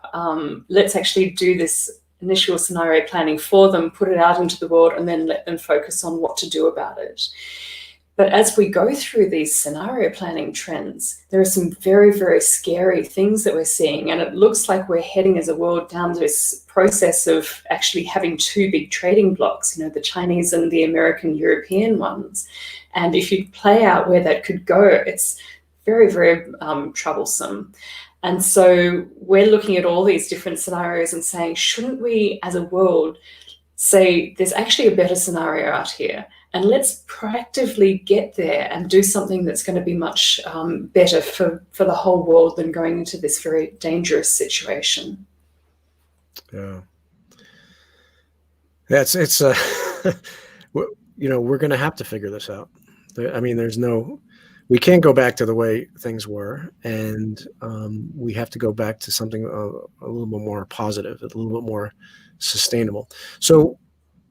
Let's actually do this initial scenario planning for them, put it out into the world, and then let them focus on what to do about it. But as we go through these scenario planning trends, there are some very, very scary things that we're seeing. And it looks like we're heading as a world down this process of actually having two big trading blocks, the Chinese and the American European ones. And if you play out where that could go, it's very, very troublesome. And so we're looking at all these different scenarios and saying, shouldn't we as a world say there's actually a better scenario out here? And let's proactively get there and do something that's going to be much better for the whole world than going into this very dangerous situation. Yeah. It's we're going to have to figure this out. I mean, we can't go back to the way things were, and we have to go back to something a little bit more positive, a little bit more sustainable. So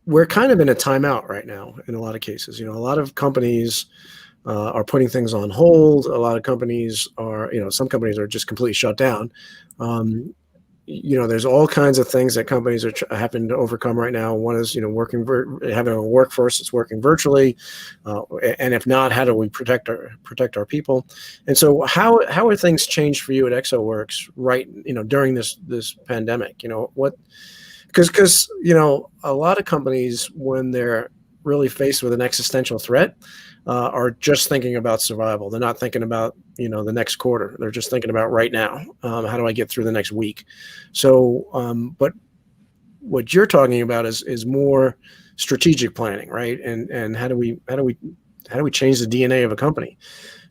we're kind of in a timeout right now in a lot of cases. A lot of companies are putting things on hold. A lot of companies are, some companies are just completely shut down. There's all kinds of things that companies are having to overcome right now. One is, having a workforce that's working virtually, and if not, how do we protect our people? And so, how are things changed for you at ExO Works during this pandemic? Because a lot of companies, when they're really faced with an existential threat, are just thinking about survival. They're not thinking about the next quarter. They're just thinking about right now. How do I get through the next week? So, but what you're talking about is more strategic planning, right? And how do we change the DNA of a company?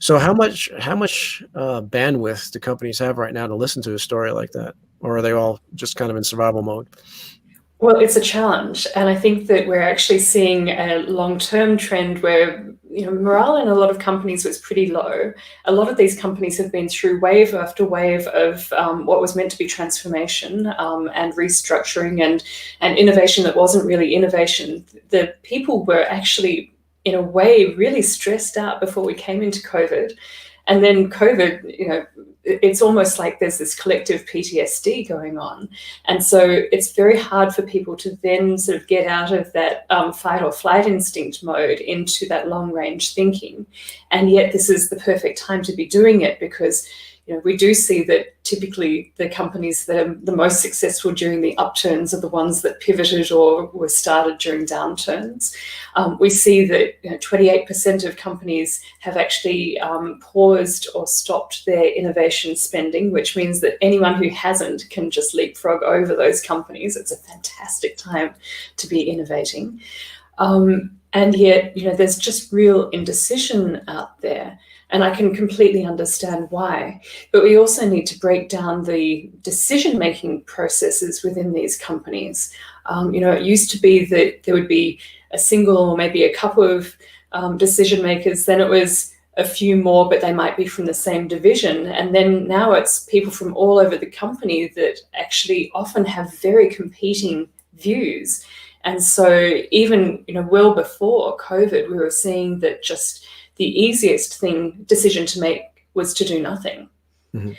So how much bandwidth do companies have right now to listen to a story like that, or are they all just kind of in survival mode? Well, it's a challenge, and I think that we're actually seeing a long-term trend where morale in a lot of companies was pretty low. A lot of these companies have been through wave after wave of what was meant to be transformation and restructuring and innovation that wasn't really innovation. The people were actually, in a way, really stressed out before we came into COVID. And then COVID, it's almost like there's this collective PTSD going on. And so it's very hard for people to then sort of get out of that fight or flight instinct mode into that long range thinking. And yet this is the perfect time to be doing it, because we do see that typically the companies that are the most successful during the upturns are the ones that pivoted or were started during downturns. We see that 28% of companies have actually paused or stopped their innovation spending, which means that anyone who hasn't can just leapfrog over those companies. It's a fantastic time to be innovating. And yet, there's just real indecision out there. And I can completely understand why. But we also need to break down the decision-making processes within these companies. It used to be that there would be a single or maybe a couple of decision makers. Then it was a few more, but they might be from the same division. And then now it's people from all over the company that actually often have very competing views. And so even, well before COVID, we were seeing that just the easiest decision to make was to do nothing. Mm-hmm.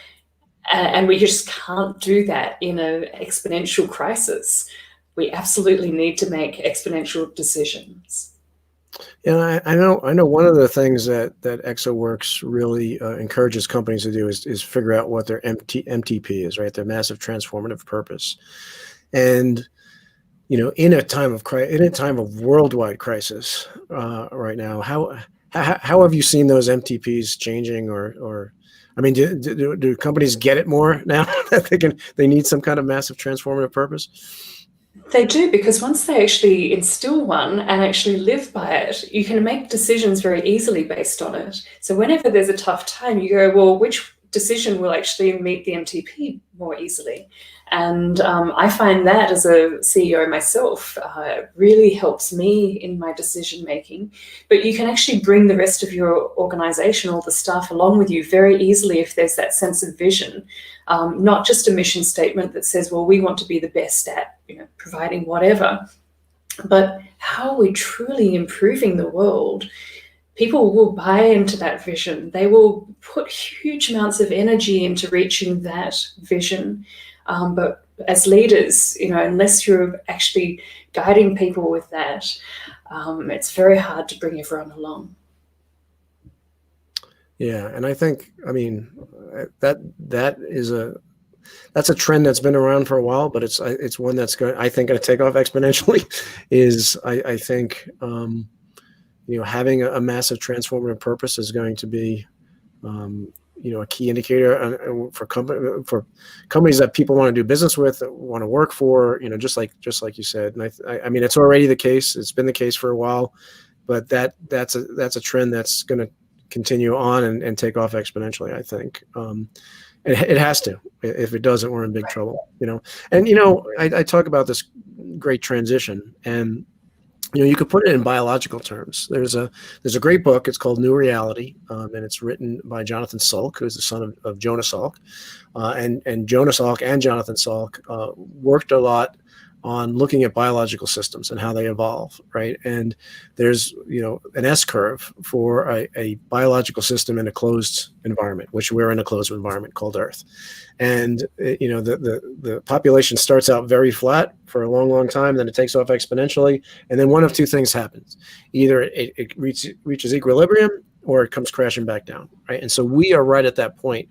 And we just can't do that in an exponential crisis. We absolutely need to make exponential decisions. Yeah, I know one of the things that ExO Works really encourages companies to do is figure out what their MTP is, right? Their massive transformative purpose. And in a time of worldwide crisis right now, how have you seen those MTPs changing, or I mean, do companies get it more now that they need some kind of massive transformative purpose? They do, because once they actually instill one and actually live by it, you can make decisions very easily based on it. So whenever there's a tough time, you go, well, which decision will actually meet the MTP more easily? And I find that as a CEO myself really helps me in my decision making. But you can actually bring the rest of your organization, all the staff, along with you very easily if there's that sense of vision. Not just a mission statement that says, well, we want to be the best at providing whatever, but how are we truly improving the world? People will buy into that vision. They will put huge amounts of energy into reaching that vision. But as leaders, unless you're actually guiding people with that, it's very hard to bring everyone along. Yeah, and I think, that's a trend that's been around for a while, but it's one that's going to take off exponentially. I think having a massive transformative purpose is going to be a key indicator for companies that people want to do business with, that want to work for, just like you said. And I mean, it's already the case. It's been the case for a while, but that's a trend that's going to continue on and take off exponentially, I think. It has to. If it doesn't, we're in big trouble, And, I talk about this great transition, and You could put it in biological terms. There's a great book. It's called New Reality, and it's written by Jonathan Salk, who's the son of Jonas Salk. And Jonas Salk and Jonathan Salk worked a lot on looking at biological systems and how they evolve, right? And there's, an S curve for a biological system in a closed environment, which we're in a closed environment called Earth. And, the population starts out very flat for a long, long time, then it takes off exponentially. And then one of two things happens. Either it reaches equilibrium or it comes crashing back down, right? And so we are right at that point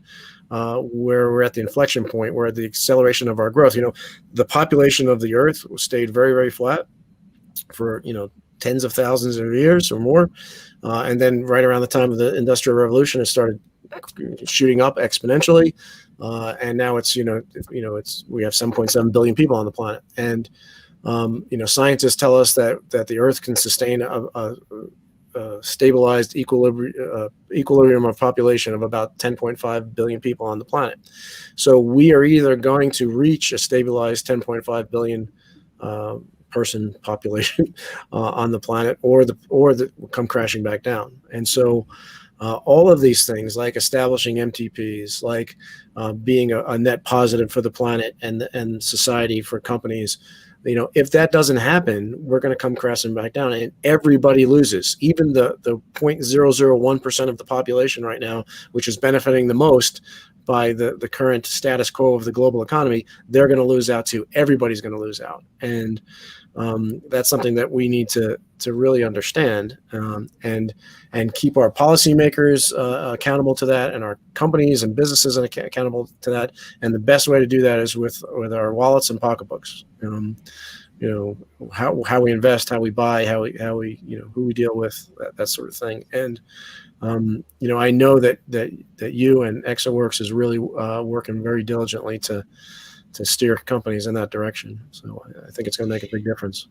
where we're at the inflection point, where the acceleration of our growth, the population of the Earth stayed very, very flat for, tens of thousands of years or more. And then right around the time of the Industrial Revolution, it started shooting up exponentially. And now it's, we have 7.7 billion people on the planet. And, scientists tell us that the Earth can sustain a stabilized equilibrium of population of about 10.5 billion people on the planet. So we are either going to reach a stabilized 10.5 billion person population on the planet, or come crashing back down. And so all of these things, like establishing MTPs, like being a net positive for the planet and society, for companies, if that doesn't happen, we're going to come crashing back down, and everybody loses. Even the 0.001% of the population right now, which is benefiting the most by the current status quo of the global economy, they're going to lose out too. Everybody's going to lose out. And that's something that we need to really understand, and keep our policymakers accountable to that, and our companies and businesses accountable to that. And the best way to do that is with our wallets and pocketbooks. How we invest, how we buy, how we who we deal with, that sort of thing. And I know that you and ExO Works is really working very diligently to steer companies in that direction. So I think it's going to make a big difference.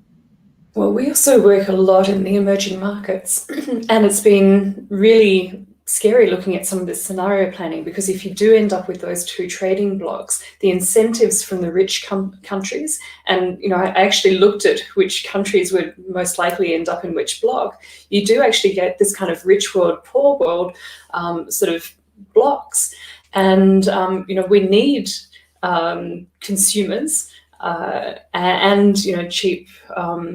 Well, we also work a lot in the emerging markets, and it's been really scary looking at some of this scenario planning, because if you do end up with those two trading blocks, the incentives from the rich countries, and I actually looked at which countries would most likely end up in which block, you do actually get this kind of rich world, poor world sort of blocks. And we need consumers and cheap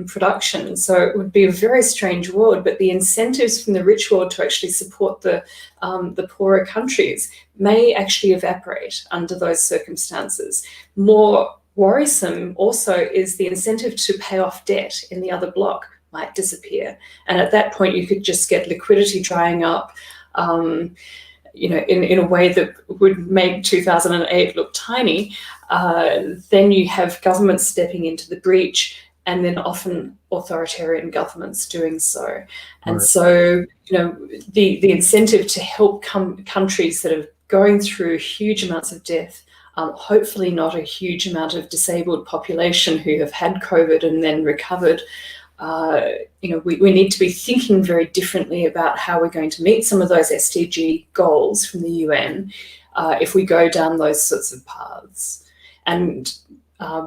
production. So it would be a very strange world, but the incentives from the rich world to actually support the poorer countries may actually evaporate under those circumstances. More worrisome also is the incentive to pay off debt in the other block might disappear. And at that point, you could just get liquidity drying up in a way that would make 2008 look tiny. Then you have governments stepping into the breach, and then often authoritarian governments doing so. And Right. so, the incentive to help countries that are going through huge amounts of death, hopefully not a huge amount of disabled population who have had COVID and then recovered. We need to be thinking very differently about how we're going to meet some of those SDG goals from the UN if we go down those sorts of paths. And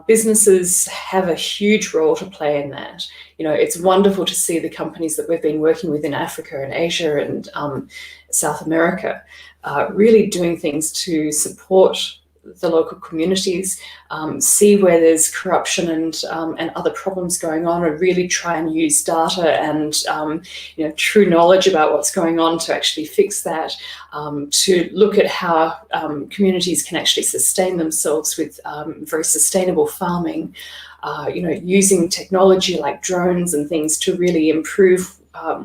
businesses have a huge role to play in that. It's wonderful to see the companies that we've been working with in Africa and Asia and South America really doing things to support the local communities, see where there's corruption and other problems going on, and really try and use data and true knowledge about what's going on to actually fix that, to look at how communities can actually sustain themselves with very sustainable farming, using technology like drones and things to really improve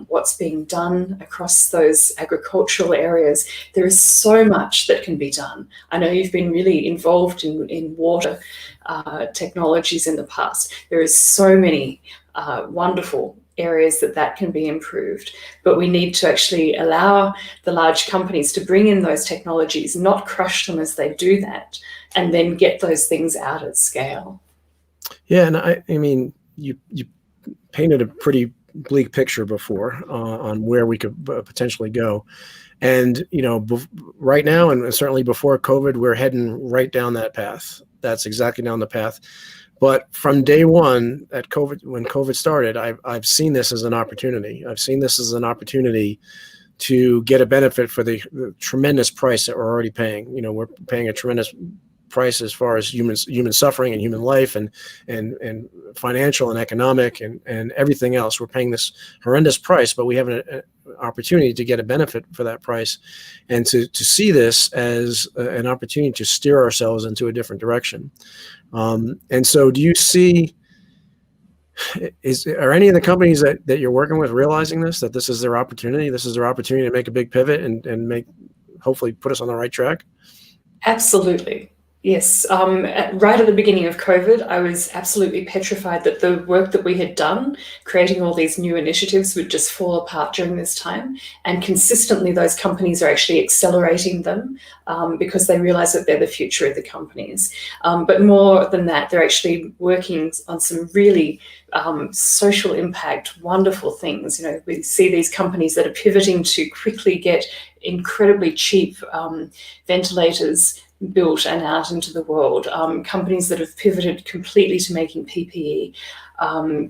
what's being done across those agricultural areas. There is so much that can be done. I know you've been really involved in water technologies in the past. There is so many wonderful areas that can be improved, but we need to actually allow the large companies to bring in those technologies, not crush them as they do that, and then get those things out at scale. Yeah, and I mean, you painted a pretty bleak picture before on where we could potentially go, and right now, and certainly before COVID, we're heading right down that path. That's exactly down the path. But from day one when COVID started, I've seen this as an opportunity. I've seen this as an opportunity to get a benefit for the tremendous price that we're already paying. We're paying a tremendous price as far as human suffering and human life and financial and economic and everything else. We're paying this horrendous price, but we have an opportunity to get a benefit for that price, and to see this as an opportunity to steer ourselves into a different direction. And so do you see, are any of the companies that you're working with realizing that this is their opportunity? This is their opportunity to make a big pivot and hopefully put us on the right track? Absolutely. Yes. Right at the beginning of COVID, I was absolutely petrified that the work that we had done, creating all these new initiatives, would just fall apart during this time. And consistently, those companies are actually accelerating them because they realize that they're the future of the companies. But more than that, they're actually working on some really social impact, wonderful things. We see these companies that are pivoting to quickly get incredibly cheap ventilators built and out into the world, companies that have pivoted completely to making PPE,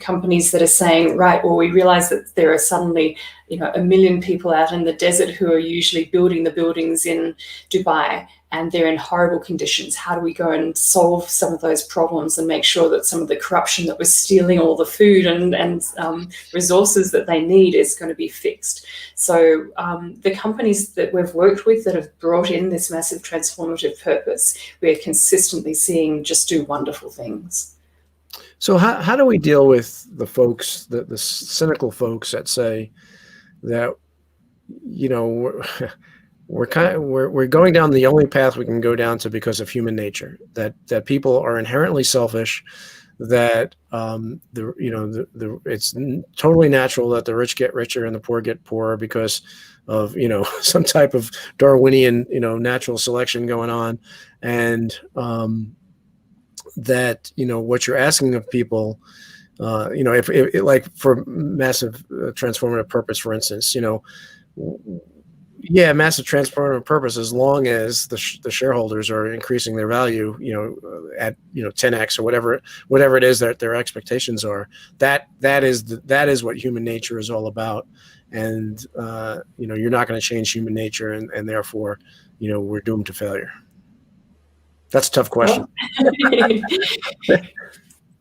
companies that are saying, right, well, we realize that there are suddenly 1 million people out in the desert who are usually building the buildings in Dubai, and they're in horrible conditions. How do we go and solve some of those problems and make sure that some of the corruption that was stealing all the food and resources that they need is going to be fixed? So the companies that we've worked with that have brought in this massive transformative purpose, we're consistently seeing just do wonderful things. So how do we deal with the folks, the cynical folks that say that, we're going down the only path we can go down to because of human nature, that people are inherently selfish, that it's totally natural that the rich get richer and the poor get poorer because of some type of Darwinian natural selection going on, and that what you're asking of people, if like for massive transformative purpose, for instance, massive transformative purpose, as long as the shareholders are increasing their value, at 10x or whatever it is that their expectations are. That is what human nature is all about, and you're not going to change human nature, and therefore, we're doomed to failure. That's a tough question.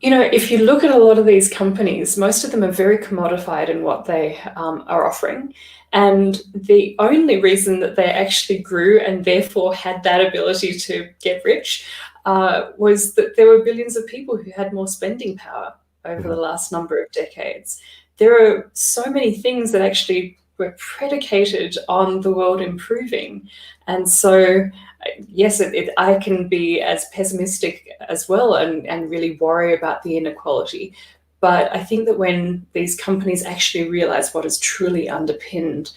If you look at a lot of these companies, most of them are very commodified in what they are offering. And the only reason that they actually grew and therefore had that ability to get rich was that there were billions of people who had more spending power over the last number of decades. There are so many things that actually were predicated on the world improving. And so, yes, I can be as pessimistic as well and really worry about the inequality. But I think that when these companies actually realize what has truly underpinned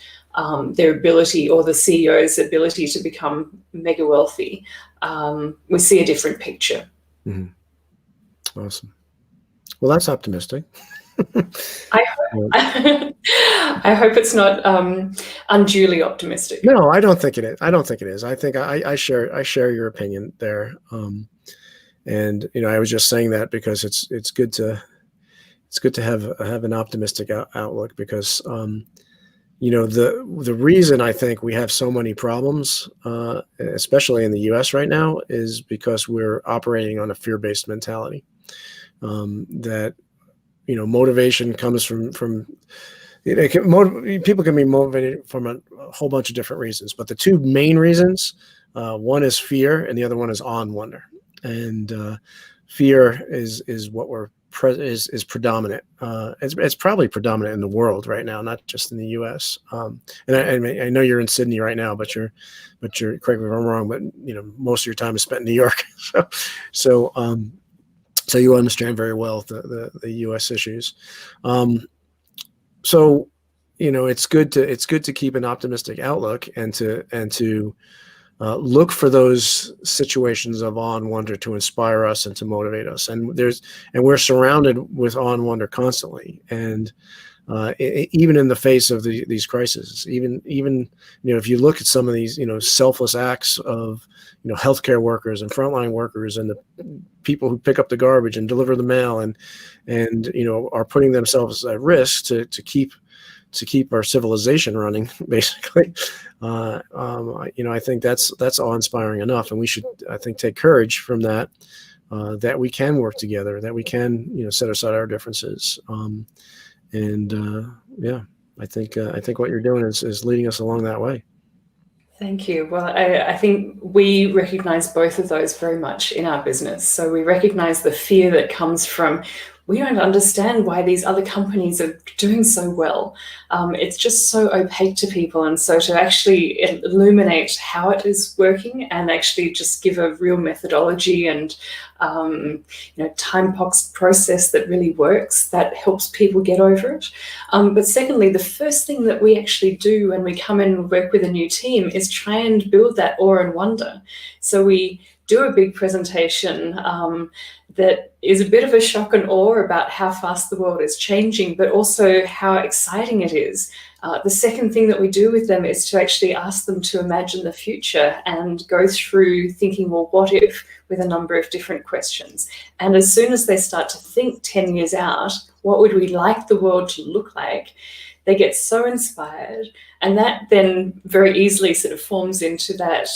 their ability, or the CEO's ability, to become mega wealthy, we see a different picture. Mm-hmm. Awesome. Well, that's optimistic. I hope it's not unduly optimistic. No, I don't think it is. I think I share your opinion there. And I was just saying that because it's good to have an optimistic outlook, because the reason I think we have so many problems, especially in the U.S. right now, is because we're operating on a fear-based mentality. That motivation comes from people can be motivated from a whole bunch of different reasons, but the two main reasons, one is fear and the other one is awe and wonder. And fear is what is predominant. It's probably predominant in the world right now, not just in the U.S. And I know you're in Sydney right now, but you're correct me if I'm wrong, but most of your time is spent in New York. So you understand very well the U.S. issues. So it's good to keep an optimistic outlook and to look for those situations of awe and wonder to inspire us and to motivate us. And we're surrounded with awe and wonder constantly. And even in the face of these crises. Even if you look at some of these selfless acts of healthcare workers and frontline workers and the people who pick up the garbage and deliver the mail and are putting themselves at risk to keep our civilization running, basically. I think that's awe-inspiring enough, and we should, I think, take courage from that. That we can work together, that we can set aside our differences, I think what you're doing is leading us along that way. Thank you. Well, I think we recognize both of those very much in our business. So we recognize the fear that comes from, we don't understand why these other companies are doing so well. It's just so opaque to people. And so to actually illuminate how it is working and actually just give a real methodology and time-boxed process that really works, that helps people get over it. But secondly, the first thing that we actually do when we come in and work with a new team is try and build that awe and wonder. So we do a big presentation that is a bit of a shock and awe about how fast the world is changing, but also how exciting it is. The second thing that we do with them is to actually ask them to imagine the future and go through thinking, well, what if, with a number of different questions. And as soon as they start to think 10 years out, what would we like the world to look like? They get so inspired, and that then very easily sort of forms into that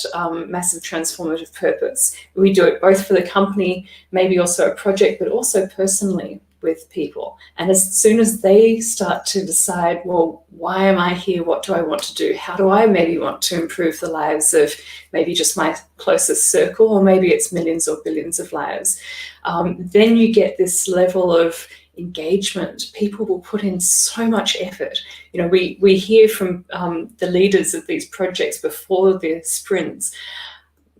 massive transformative purpose. We do it both for the company, maybe also a project, but also personally with people. And as soon as they start to decide, well, why am I here? What do I want to do? How do I maybe want to improve the lives of maybe just my closest circle, or maybe it's millions or billions of lives? Then you get this level of engagement. People will put in so much effort. We hear from the leaders of these projects before the sprints,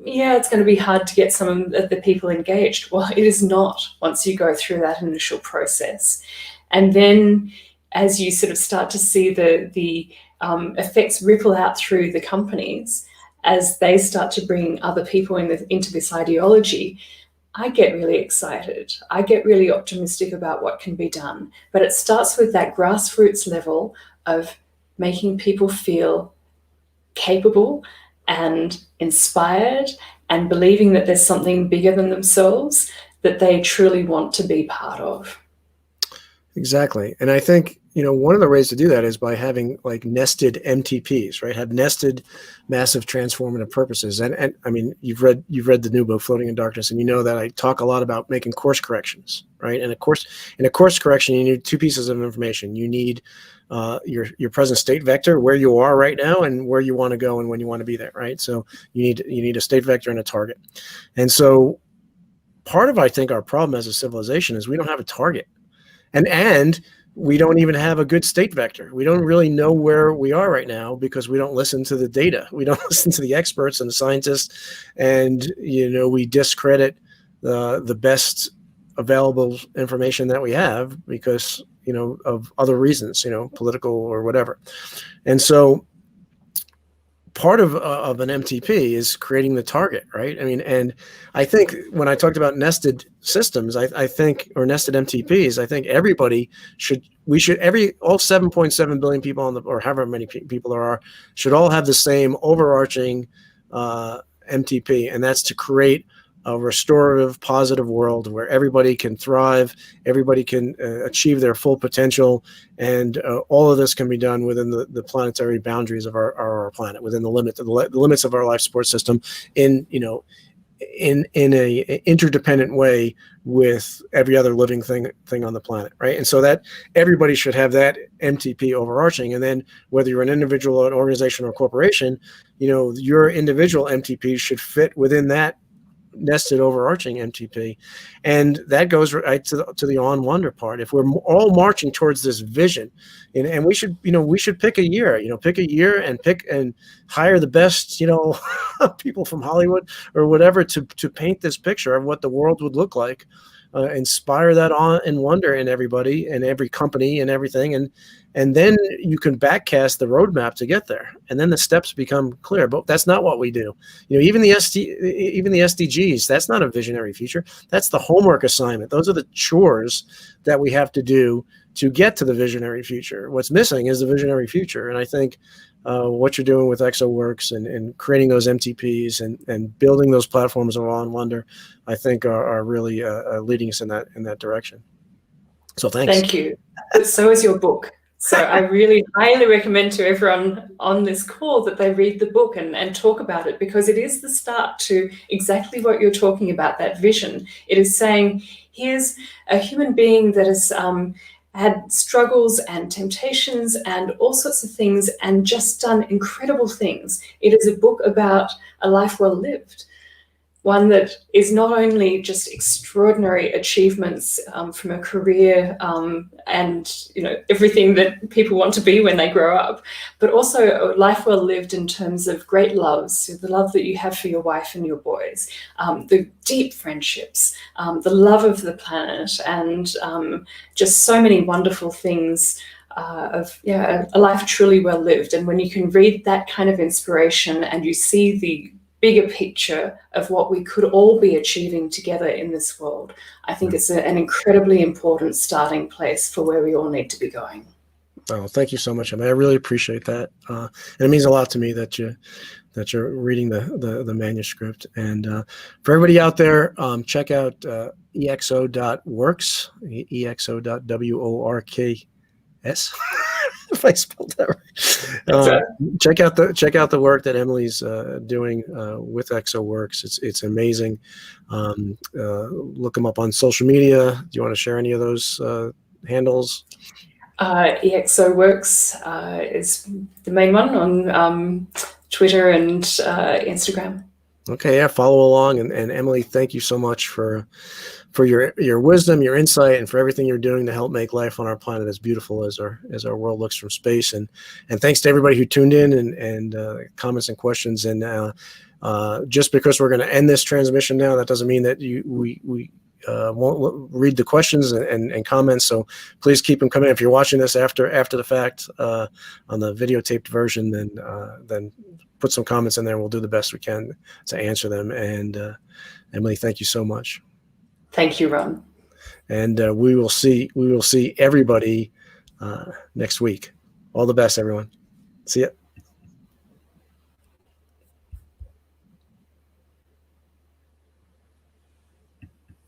yeah, it's going to be hard to get some of the people engaged. Well, it is not once you go through that initial process. And then as you sort of start to see the effects ripple out through the companies, as they start to bring other people into this ideology, I get really excited. I get really optimistic about what can be done. But it starts with that grassroots level of making people feel capable and inspired and believing that there's something bigger than themselves that they truly want to be part of. Exactly. And I think, one of the ways to do that is by having like nested MTPs, right? Have nested massive transformative purposes. And I mean, you've read the new book, Floating in Darkness, and you know that I talk a lot about making course corrections, right? And in a course correction, you need two pieces of information. You need your present state vector, where you are right now and where you want to go and when you want to be there, right? So you need a state vector and a target. And so part of, I think, our problem as a civilization is we don't have a target. And we don't even have a good state vector. We don't really know where we are right now because we don't listen to the data. We don't listen to the experts and the scientists, and we discredit the best available information that we have because of other reasons, political or whatever. And so part of an MTP is creating the target, right? I mean, and I think when I talked about nested systems, I think, or nested MTPs, I think all 7.7 billion people or however many people there are, should all have the same overarching MTP, and that's to create a restorative, positive world where everybody can thrive, everybody can achieve their full potential, and all of this can be done within the planetary boundaries of our planet, within the limits of our life support system, in a interdependent way with every other living thing on the planet, right? And so that everybody should have that MTP overarching, and then whether you're an individual, an organization, or a corporation, your individual MTP should fit within that nested overarching MTP. And that goes right to the awe and wonder part. If we're all marching towards this vision, and we should pick a year, and hire the best, people from Hollywood or whatever to paint this picture of what the world would look like, inspire that awe and wonder in everybody and every company and everything. And then you can backcast the roadmap to get there. And then the steps become clear. But that's not what we do. Even the SDGs, that's not a visionary future. That's the homework assignment. Those are the chores that we have to do to get to the visionary future. What's missing is the visionary future. And I think what you're doing with ExO Works and creating those MTPs and building those platforms of awe and wonder, I think are really leading us in that direction. So thanks. Thank you. But so is your book. So I really highly recommend to everyone on this call that they read the book and talk about it, because it is the start to exactly what you're talking about, that vision. It is saying, here's a human being that has had struggles and temptations and all sorts of things and just done incredible things. It is a book about a life well lived. One that is not only just extraordinary achievements from a career and everything that people want to be when they grow up, but also a life well lived in terms of great loves, the love that you have for your wife and your boys, the deep friendships, the love of the planet, and just so many wonderful things of a life truly well lived. And when you can read that kind of inspiration and you see the bigger picture of what we could all be achieving together in this world, I think it's an incredibly important starting place for where we all need to be going. Oh, thank you so much. I really appreciate that. And it means a lot to me that you're reading the manuscript. And for everybody out there, check out exo.works, exo.works. If I spelled that right. Check out the work that Emily's doing with ExO Works. It's amazing. Look them up on social media. Do you want to share any of those handles? ExO Works is the main one on Twitter and Instagram. Okay, yeah, follow along. And Emilie, thank you so much for your wisdom, your insight, and for everything you're doing to help make life on our planet as beautiful as our world looks from space. And thanks to everybody who tuned in and comments and questions. And just because we're going to end this transmission now, that doesn't mean that we won't read the questions and comments. So please keep them coming. If you're watching this after the fact on the videotaped version, then put some comments in there. We'll do the best we can to answer them. And Emilie, thank you so much. Thank you, Ron. And we will see everybody next week. All the best, everyone. See ya.